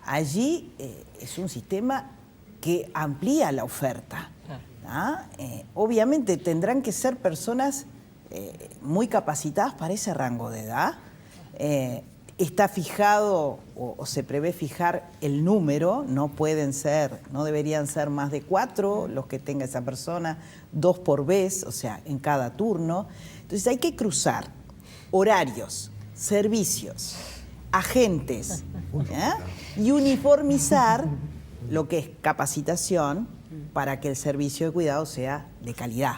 Allí es un sistema que amplía la oferta, ¿no? Obviamente tendrán que ser personas muy capacitadas para ese rango de edad. Está fijado o se prevé fijar el número, no deberían ser más de 4 los que tenga esa persona, 2 por vez, o sea, en cada turno. Entonces hay que cruzar horarios, servicios, agentes, y uniformizar lo que es capacitación para que el servicio de cuidado sea de calidad,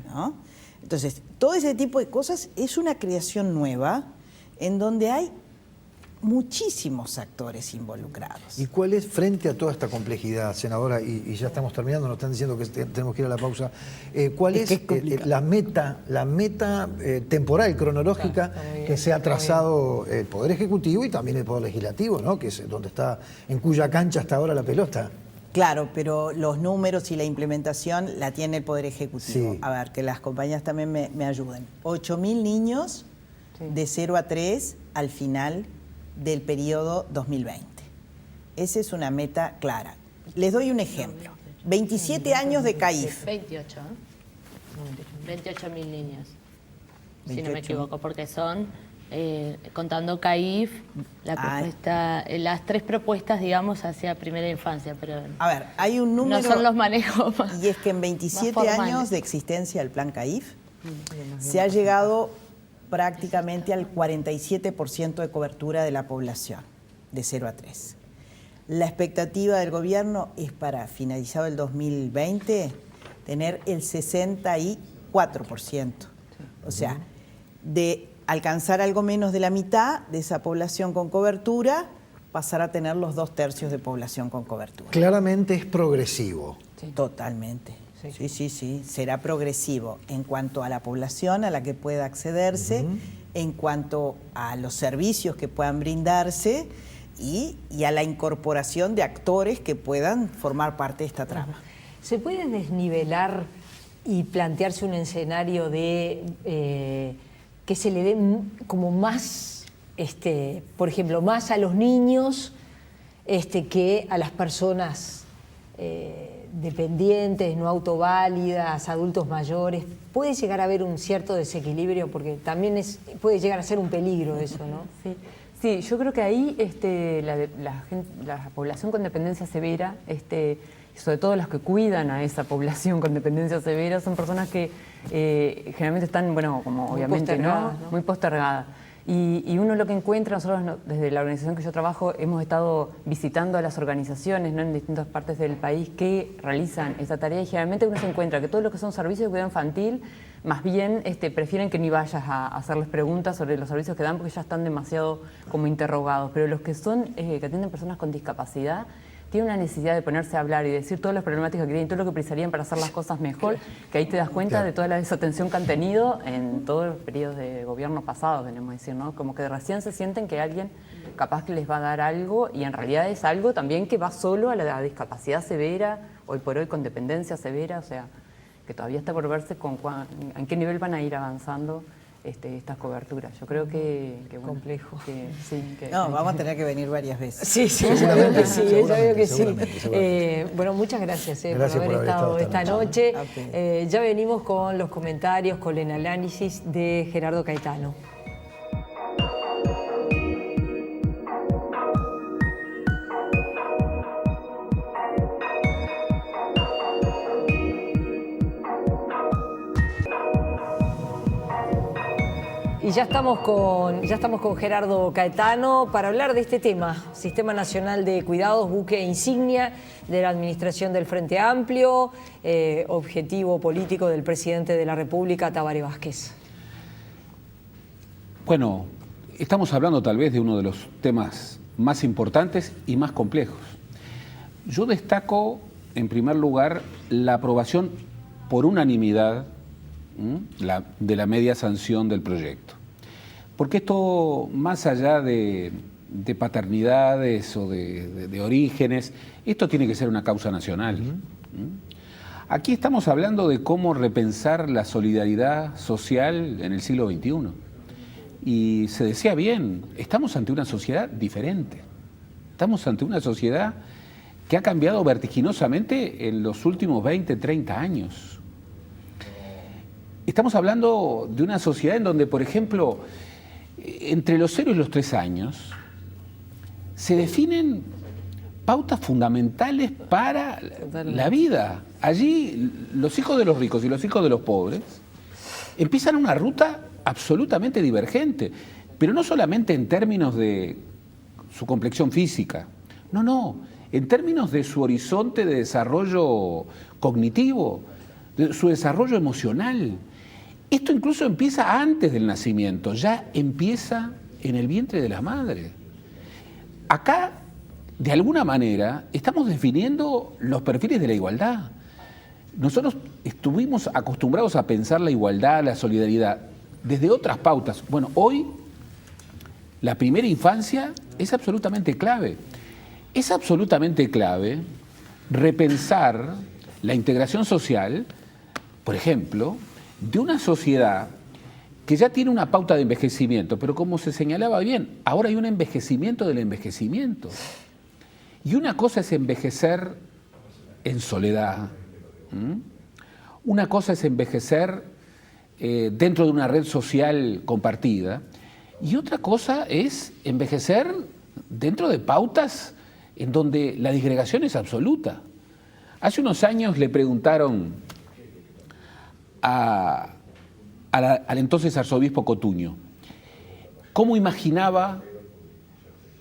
¿no? Entonces, todo ese tipo de cosas es una creación nueva en donde hay muchísimos actores involucrados. ¿Y cuál es, frente a toda esta complejidad, senadora, y ya estamos terminando, nos están diciendo que tenemos que ir a la pausa, cuál es la meta temporal, cronológica, que se ha trazado el Poder Ejecutivo y también el Poder Legislativo, ¿no? Que es donde está, en cuya cancha está ahora la pelota? Claro, pero los números y la implementación la tiene el Poder Ejecutivo. Sí. A ver, que las compañías también me ayuden. 8.000 niños de 0 a 3 al final del periodo 2020. Esa es una meta clara. Les doy un ejemplo. 27 años de CAIF. 28. 28.000 niños, 28. Si no me equivoco, porque son, contando CAIF, las 3 propuestas, digamos, hacia primera infancia. Pero a ver, hay un número... No son los manejos más, y es que en 27 años de existencia del plan CAIF se ha llegado prácticamente al 47% de cobertura de la población, de 0 a 3. La expectativa del gobierno es para finalizado el 2020 tener el 64%. O sea, de alcanzar algo menos de la mitad de esa población con cobertura, pasar a tener los 2/3 de población con cobertura. Claramente es progresivo. Sí. Totalmente. Sí, será progresivo en cuanto a la población a la que pueda accederse, en cuanto a los servicios que puedan brindarse y a la incorporación de actores que puedan formar parte de esta trama. ¿Se puede desnivelar y plantearse un escenario de que se le dé como más, por ejemplo, más a los niños que a las personas dependientes, no autoválidas, adultos mayores, puede llegar a haber un cierto desequilibrio, porque también puede llegar a ser un peligro eso, ¿no? Sí. Sí, yo creo que ahí la población con dependencia severa, sobre todo las que cuidan a esa población con dependencia severa, son personas que generalmente están, bueno, como muy obviamente, ¿no? Muy postergadas. Y uno lo que encuentra, nosotros desde la organización que yo trabajo hemos estado visitando a las organizaciones, ¿no?, en distintas partes del país que realizan esa tarea, y generalmente uno se encuentra que todo lo que son servicios de cuidado infantil, más bien prefieren que ni vayas a hacerles preguntas sobre los servicios que dan porque ya están demasiado como interrogados, pero los que son que atienden personas con discapacidad tienen una necesidad de ponerse a hablar y decir todas las problemáticas que tienen, todo lo que precisarían para hacer las cosas mejor, que ahí te das cuenta de toda la desatención que han tenido en todos los periodos de gobierno pasado, tenemos que decir, ¿no? Como que recién se sienten que alguien capaz que les va a dar algo, y en realidad es algo también que va solo a la discapacidad severa, hoy por hoy con dependencia severa, o sea, que todavía está por verse en qué nivel van a ir avanzando estas coberturas. Yo creo que bueno, complejo. No, vamos a tener que venir varias veces. Sí, ya veo que sí, ya veo que sí. Bueno, muchas gracias, por haber estado esta noche. Ya venimos con los comentarios, con el análisis de Gerardo Caetano. Y ya estamos con Gerardo Caetano para hablar de este tema, Sistema Nacional de Cuidados, buque insignia de la administración del Frente Amplio, objetivo político del presidente de la República, Tabaré Vázquez. Bueno, estamos hablando tal vez de uno de los temas más importantes y más complejos. Yo destaco, en primer lugar, la aprobación por unanimidad de la media sanción del proyecto. Porque esto, más allá de paternidades o de orígenes, esto tiene que ser una causa nacional. Aquí estamos hablando de cómo repensar la solidaridad social en el siglo XXI. Y se decía bien, estamos ante una sociedad diferente. Estamos ante una sociedad que ha cambiado vertiginosamente en los últimos 20, 30 años. Estamos hablando de una sociedad en donde, por ejemplo, entre los 0 y los 3 años se definen pautas fundamentales para la vida. Allí los hijos de los ricos y los hijos de los pobres empiezan una ruta absolutamente divergente, pero no solamente en términos de su complexión física, no, en términos de su horizonte de desarrollo cognitivo, de su desarrollo emocional. Esto incluso empieza antes del nacimiento, ya empieza en el vientre de la madre. Acá, de alguna manera, estamos definiendo los perfiles de la igualdad. Nosotros estuvimos acostumbrados a pensar la igualdad, la solidaridad, desde otras pautas. Bueno, hoy la primera infancia es absolutamente clave. Es absolutamente clave repensar la integración social, por ejemplo, de una sociedad que ya tiene una pauta de envejecimiento, pero como se señalaba bien, ahora hay un envejecimiento del envejecimiento. Y una cosa es envejecer en soledad, una cosa es envejecer dentro de una red social compartida, y otra cosa es envejecer dentro de pautas en donde la disgregación es absoluta. Hace unos años le preguntaron al entonces arzobispo Cotuño cómo imaginaba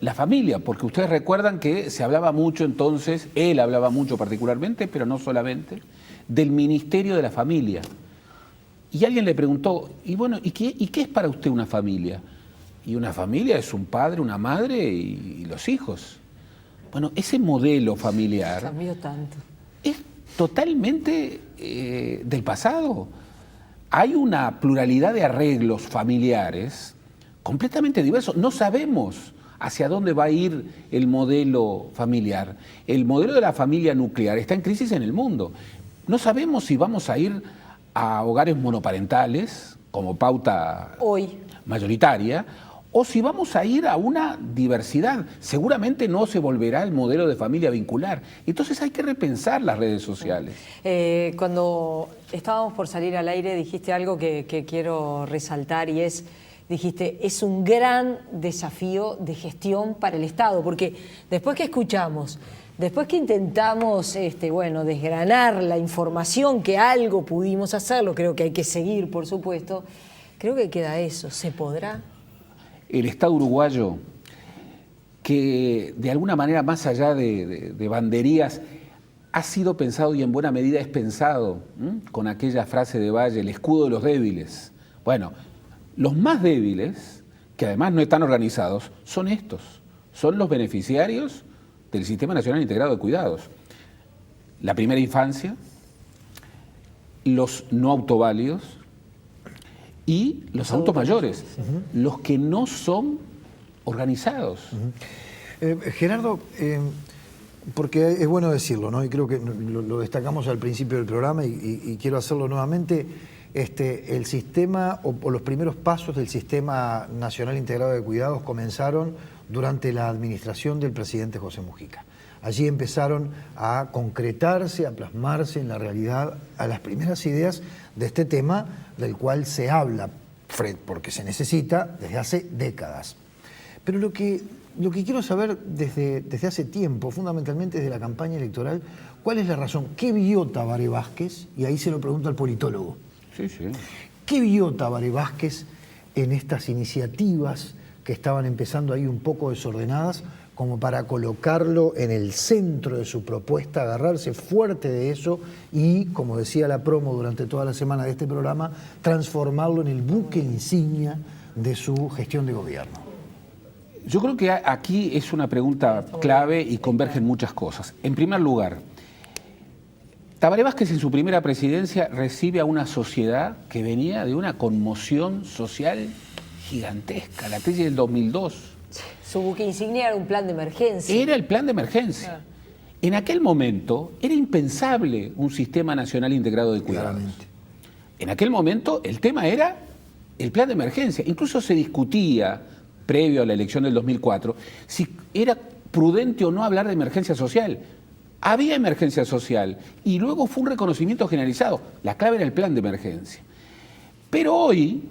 la familia, porque ustedes recuerdan que se hablaba mucho entonces, él hablaba mucho particularmente, pero no solamente, del ministerio de la familia. Y alguien le preguntó, y bueno, ¿y qué es para usted una familia? Y una familia es un padre, una madre y los hijos. Bueno, ese modelo familiar cambió tanto. Es totalmente del pasado. Hay una pluralidad de arreglos familiares completamente diversos. No sabemos hacia dónde va a ir el modelo familiar. El modelo de la familia nuclear está en crisis en el mundo. No sabemos si vamos a ir a hogares monoparentales como pauta hoy mayoritaria, o si vamos a ir a una diversidad. Seguramente no se volverá el modelo de familia vincular. Entonces hay que repensar las redes sociales. Cuando estábamos por salir al aire dijiste algo que quiero resaltar y es, dijiste, es un gran desafío de gestión para el Estado, porque después que escuchamos, después que intentamos desgranar la información que algo pudimos hacerlo, creo que hay que seguir, por supuesto, creo que queda eso, ¿se podrá? El Estado uruguayo, que de alguna manera, más allá de banderías, ha sido pensado y en buena medida es pensado, con aquella frase de Valle, el escudo de los débiles. Bueno, los más débiles, que además no están organizados, son estos, son los beneficiarios del Sistema Nacional Integrado de Cuidados. La primera infancia, los no autoválidos, y los adultos mayores, los que no son organizados. Gerardo, porque es bueno decirlo, ¿no? Y creo que lo destacamos al principio del programa y quiero hacerlo nuevamente, el sistema o los primeros pasos del Sistema Nacional Integrado de Cuidados comenzaron durante la administración del presidente José Mujica. Allí empezaron a concretarse, a plasmarse en la realidad a las primeras ideas de este tema del cual se habla, Fred, porque se necesita desde hace décadas. Pero lo que quiero saber desde hace tiempo, fundamentalmente desde la campaña electoral, ¿cuál es la razón? ¿Qué vio Tabaré Vázquez? Y ahí se lo pregunto al politólogo. Sí, sí. ¿Qué vio Tabaré Vázquez en estas iniciativas que estaban empezando ahí un poco desordenadas, como para colocarlo en el centro de su propuesta, agarrarse fuerte de eso y, como decía la promo durante toda la semana de este programa, transformarlo en el buque insignia de su gestión de gobierno? Yo creo que aquí es una pregunta clave y convergen muchas cosas. En primer lugar, Tabaré Vázquez en su primera presidencia recibe a una sociedad que venía de una conmoción social gigantesca, la crisis del 2002. Su buque insignia era un plan de emergencia. Era el plan de emergencia. En aquel momento era impensable un sistema nacional integrado de cuidados. Claramente. En aquel momento el tema era el plan de emergencia. Incluso se discutía, previo a la elección del 2004, si era prudente o no hablar de emergencia social. Había emergencia social y luego fue un reconocimiento generalizado. La clave era el plan de emergencia. Pero hoy,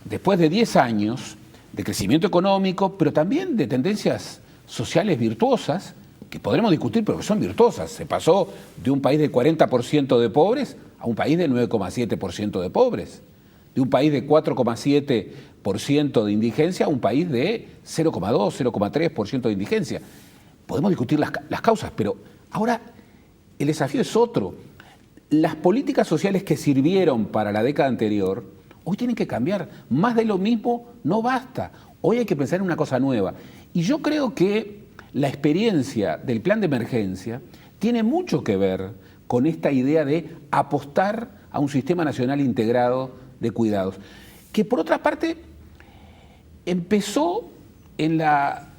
después de 10 años de crecimiento económico, pero también de tendencias sociales virtuosas, que podremos discutir, pero que son virtuosas. Se pasó de un país de 40% de pobres a un país de 9,7% de pobres. De un país de 4,7% de indigencia a un país de 0,2, 0,3% de indigencia. Podemos discutir las causas, pero ahora el desafío es otro. Las políticas sociales que sirvieron para la década anterior hoy tienen que cambiar. Más de lo mismo no basta. Hoy hay que pensar en una cosa nueva. Y yo creo que la experiencia del plan de emergencia tiene mucho que ver con esta idea de apostar a un sistema nacional integrado de cuidados, que por otra parte empezó en la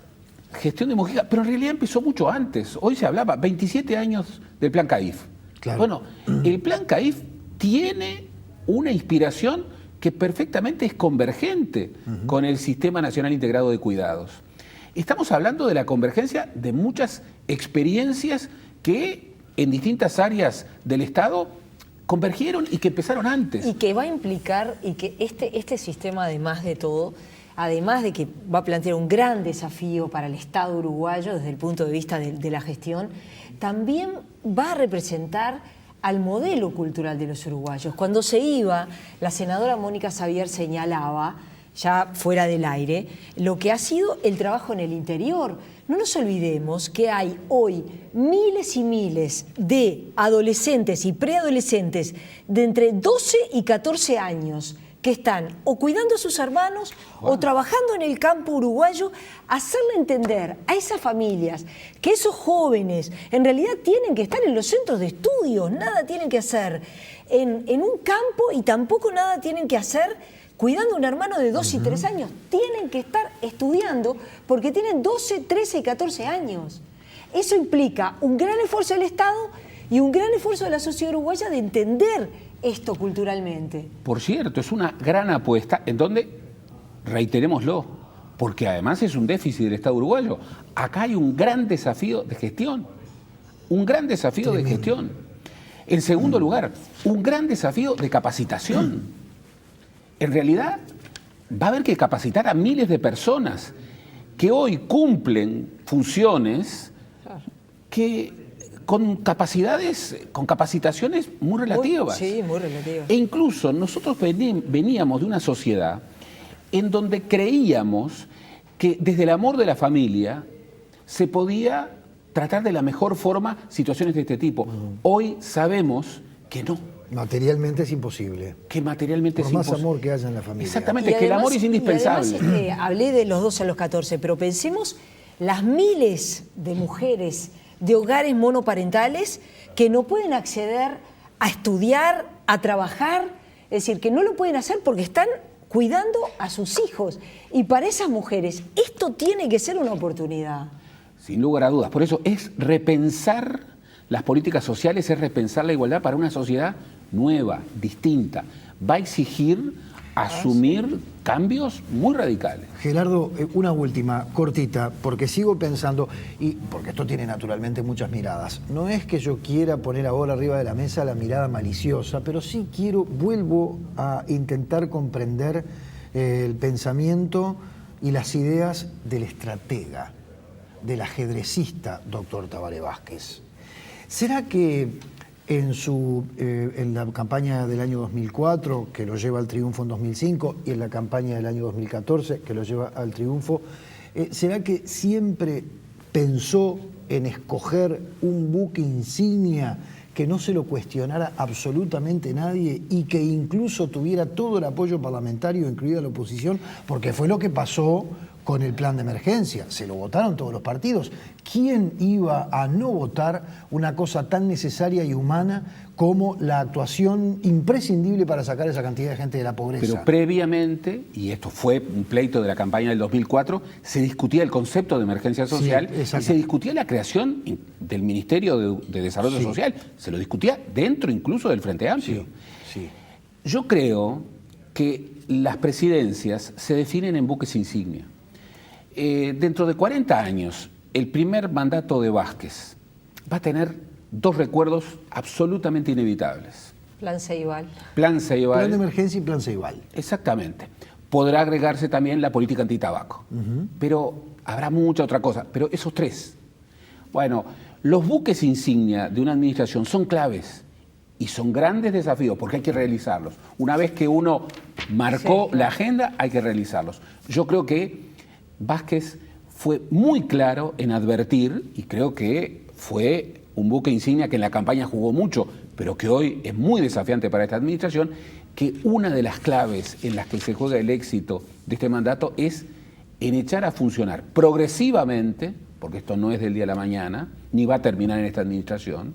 gestión de Mujica, pero en realidad empezó mucho antes. Hoy se hablaba 27 años del plan CAIF. Claro. Bueno, el plan CAIF tiene una inspiración que perfectamente es convergente con el Sistema Nacional Integrado de Cuidados. Estamos hablando de la convergencia de muchas experiencias que en distintas áreas del Estado convergieron y que empezaron antes. Y que va a implicar, y que este sistema, además de todo, además de que va a plantear un gran desafío para el Estado uruguayo desde el punto de vista de la gestión, también va a representar al modelo cultural de los uruguayos. Cuando se iba, la senadora Mónica Xavier señalaba, ya fuera del aire, lo que ha sido el trabajo en el interior. No nos olvidemos que hay hoy miles y miles de adolescentes y preadolescentes de entre 12 y 14 años que están o cuidando a sus hermanos o trabajando en el campo uruguayo, hacerle entender a esas familias que esos jóvenes en realidad tienen que estar en los centros de estudios, nada tienen que hacer en un campo y tampoco nada tienen que hacer cuidando a un hermano de 2 y 3 años. Tienen que estar estudiando porque tienen 12, 13 y 14 años. Eso implica un gran esfuerzo del Estado y un gran esfuerzo de la sociedad uruguaya de entender esto culturalmente. Por cierto, es una gran apuesta en donde, reiterémoslo, porque además es un déficit del Estado uruguayo. Acá hay un gran desafío de gestión, un gran desafío de gestión. En segundo lugar, un gran desafío de capacitación. En realidad, va a haber que capacitar a miles de personas que hoy cumplen funciones que con capacitaciones muy relativas. Sí, muy relativas. E incluso nosotros veníamos de una sociedad en donde creíamos que desde el amor de la familia se podía tratar de la mejor forma situaciones de este tipo. Hoy sabemos que no. Materialmente es imposible. Que materialmente Por es más imposible. amor que haya en la familia. Exactamente, que el amor es indispensable. Y además, hablé de los 12 a los 14, pero pensemos las miles de mujeres de hogares monoparentales que no pueden acceder a estudiar, a trabajar, es decir, que no lo pueden hacer porque están cuidando a sus hijos. Y para esas mujeres esto tiene que ser una oportunidad. Sin lugar a dudas. Por eso es repensar las políticas sociales, es repensar la igualdad para una sociedad nueva, distinta. Va a exigir asumir cambios muy radicales. Gerardo, una última, cortita, porque sigo pensando, y porque esto tiene naturalmente muchas miradas. No es que yo quiera poner ahora arriba de la mesa la mirada maliciosa, pero sí vuelvo a intentar comprender el pensamiento y las ideas del estratega, del ajedrecista, doctor Tabaré Vázquez. ¿Será que en la campaña del año 2004, que lo lleva al triunfo en 2005, y en la campaña del año 2014, que lo lleva al triunfo, será que siempre pensó en escoger un buque insignia que no se lo cuestionara absolutamente nadie y que incluso tuviera todo el apoyo parlamentario, incluida la oposición? Porque fue lo que pasó con el plan de emergencia, se lo votaron todos los partidos. ¿Quién iba a no votar una cosa tan necesaria y humana como la actuación imprescindible para sacar esa cantidad de gente de la pobreza? Pero previamente, y esto fue un pleito de la campaña del 2004, se discutía el concepto de emergencia social, sí, y se discutía la creación del Ministerio de Desarrollo, sí, Social. Se lo discutía dentro incluso del Frente Amplio. Sí, sí. Yo creo que las presidencias se definen en buques insignia. Dentro de 40 años, el primer mandato de Vázquez va a tener dos recuerdos absolutamente inevitables. Plan Ceibal. Plan Ceibal. Plan de emergencia y Plan Ceibal. Exactamente. Podrá agregarse también la política antitabaco. Pero habrá mucha otra cosa. Pero esos tres. Bueno, los buques insignia de una administración son claves y son grandes desafíos porque hay que realizarlos. Una vez que uno marcó la agenda, hay que realizarlos. Yo creo que Vázquez fue muy claro en advertir, y creo que fue un buque insignia que en la campaña jugó mucho, pero que hoy es muy desafiante para esta administración, que una de las claves en las que se juega el éxito de este mandato es en echar a funcionar progresivamente, porque esto no es del día a la mañana, ni va a terminar en esta administración,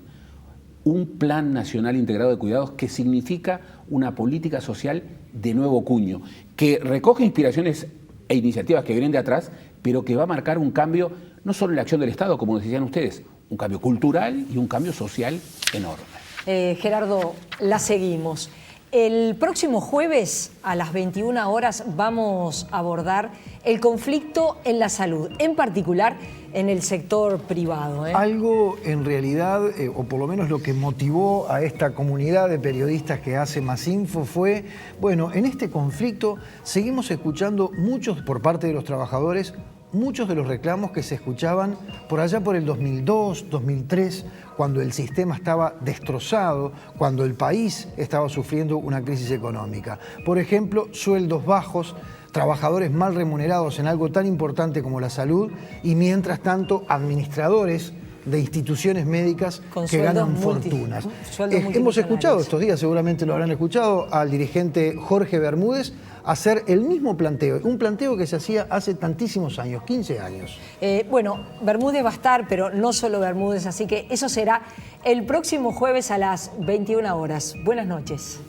un plan nacional integrado de cuidados que significa una política social de nuevo cuño, que recoge inspiraciones e iniciativas que vienen de atrás, pero que va a marcar un cambio, no solo en la acción del Estado, como decían ustedes, un cambio cultural y un cambio social enorme. Gerardo, la seguimos. El próximo jueves a las 21 horas vamos a abordar el conflicto en la salud, en particular en el sector privado. Algo en realidad, o por lo menos lo que motivó a esta comunidad de periodistas que hace Más Info fue, bueno, en este conflicto seguimos escuchando muchos por parte de los trabajadores, muchos de los reclamos que se escuchaban por allá por el 2002, 2003, cuando el sistema estaba destrozado, cuando el país estaba sufriendo una crisis económica. Por ejemplo, sueldos bajos, trabajadores mal remunerados en algo tan importante como la salud y mientras tanto administradores de instituciones médicas que ganan fortunas. Hemos escuchado estos días, seguramente lo habrán escuchado, al dirigente Jorge Bermúdez hacer el mismo planteo, un planteo que se hacía hace tantísimos años, 15 años. Bueno, Bermúdez va a estar, pero no solo Bermúdez, así que eso será el próximo jueves a las 21 horas. Buenas noches.